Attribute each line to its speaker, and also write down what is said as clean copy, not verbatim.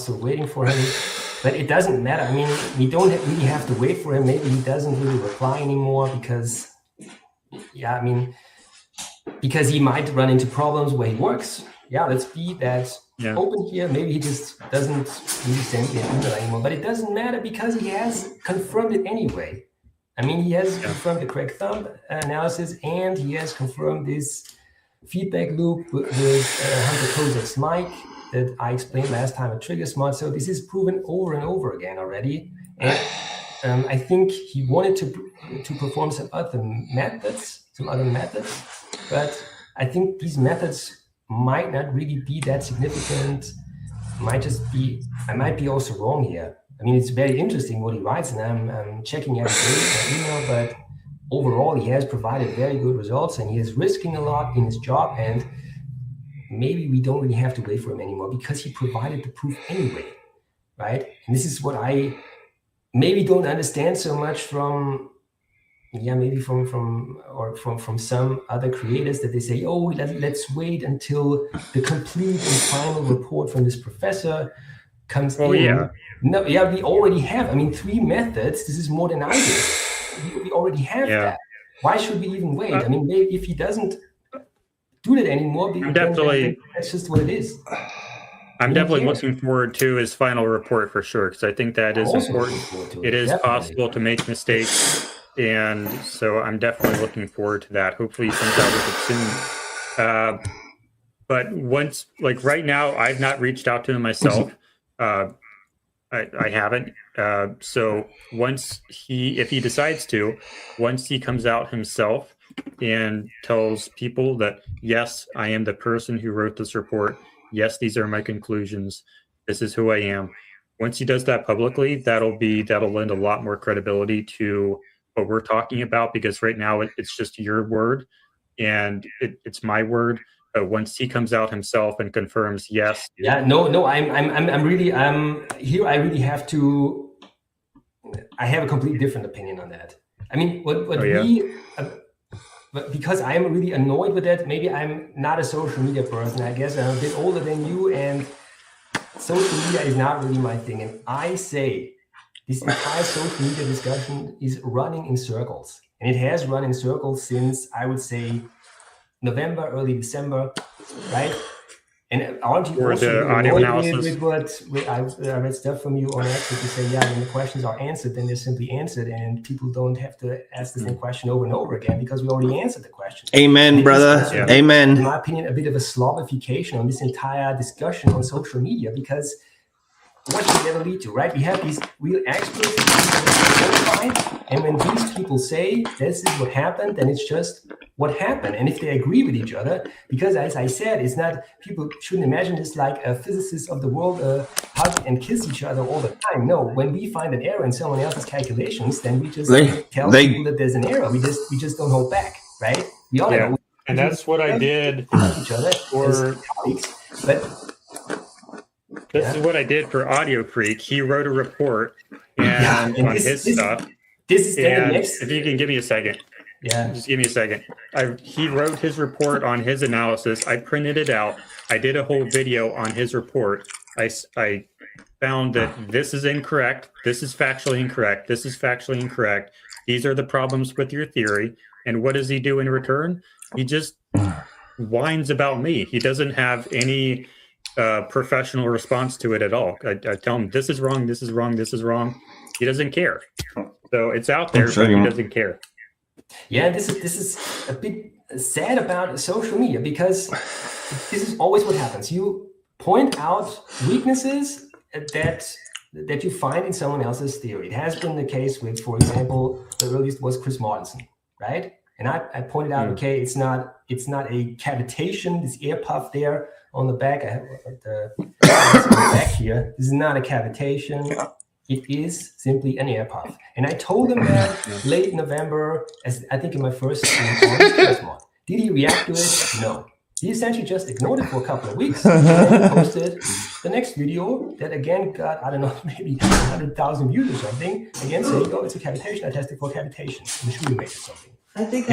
Speaker 1: still waiting for him. But it doesn't matter. I mean, we don't really have to wait for him. Maybe he doesn't really reply anymore because, because he might run into problems where he works. Yeah, let's be that open here. Maybe he just doesn't really send me an email anymore. But it doesn't matter because he has confirmed it anyway. I mean, he has confirmed the Craig Thumb analysis, and he has confirmed this feedback loop with Hunter Kozak's mic that I explained last time at Trigger Smart. So this is proven over and over again already. And I think he wanted to perform some other methods, but I think these methods might not really be that significant. I might be also wrong here. I mean, it's very interesting what he writes, and I'm checking every day my email, but overall, he has provided very good results, and he is risking a lot in his job, and maybe we don't really have to wait for him anymore because he provided the proof anyway, right? And this is what I maybe don't understand so much from some other creators, that they say, oh, let's wait until the complete and final report from this professor comes in.
Speaker 2: Yeah.
Speaker 1: No, we already have. I mean, 3 methods. This is more than I did. We already have that. Why should we even wait? I mean, maybe if he doesn't do that anymore, that's just what it is.
Speaker 2: I'm definitely looking forward to his final report for sure, because I think that is important. It is possible to make mistakes, and so I'm definitely looking forward to that. Hopefully he comes out with it soon. But once, like right now, I've not reached out to him myself. I haven't. So if he decides to, once he comes out himself and tells people that, yes, I am the person who wrote this report. Yes, these are my conclusions. This is who I am. Once he does that publicly, that'll lend a lot more credibility to what we're talking about, because right now it's just your word and it's my word. But once he comes out himself and confirms, yes.
Speaker 1: Yeah, no, I'm really here. I really have to. I have a completely different opinion on that. I mean, but because I'm really annoyed with that. Maybe I'm not a social media person. I guess I'm a bit older than you, and social media is not really my thing. And I say this entire social media discussion is running in circles, and it has run in circles since, I would say, November, early December, right? And aren't you also annoyed with what I read stuff from you on X to say, when the questions are answered, then they're simply answered, and people don't have to ask the same question over and over again because we already answered the question.
Speaker 3: Amen, brother. Amen.
Speaker 1: In my opinion, a bit of a slobification on this entire discussion on social media, because what should it ever lead to, right? We have these real experts, and when these people say this is what happened, then it's just what happened. And if they agree with each other, because as I said, it's not, people shouldn't imagine this like a physicist of the world hug and kiss each other all the time. No, when we find an error in someone else's calculations, then we just tell people that there's an error. We just don't hold back, right? We all know.
Speaker 2: And that's what I did
Speaker 1: each other for colleagues, but.
Speaker 2: This is what I did for Audio Freak. He wrote a report and on his stuff.
Speaker 1: This is the next.
Speaker 2: If you can give me a second.
Speaker 1: Yeah.
Speaker 2: Just give me a second. He wrote his report on his analysis. I printed it out. I did a whole video on his report. I found that this is incorrect. This is factually incorrect. This is factually incorrect. These are the problems with your theory. And what does he do in return? He just whines about me. He doesn't have any professional response to it at all. I tell him this is wrong, this is wrong, this is wrong. He doesn't care. So it's out there, but he doesn't care.
Speaker 1: Yeah, this is a bit sad about social media, because this is always what happens. You point out weaknesses that you find in someone else's theory. It has been the case with, for example, the earliest was Chris Martenson, right? And I pointed out, okay, it's not a cavitation, this air puff there on the back. I have the back here. This is not a cavitation. It is simply an air puff. And I told him that late November, as I think in my first stream on this month. Did he react to it? No. He essentially just ignored it for a couple of weeks and then posted the next video that again got, I don't know, maybe 100,000 views or something. Again, saying, oh, it's a cavitation. I tested for cavitation in the shooting range or something.
Speaker 4: I think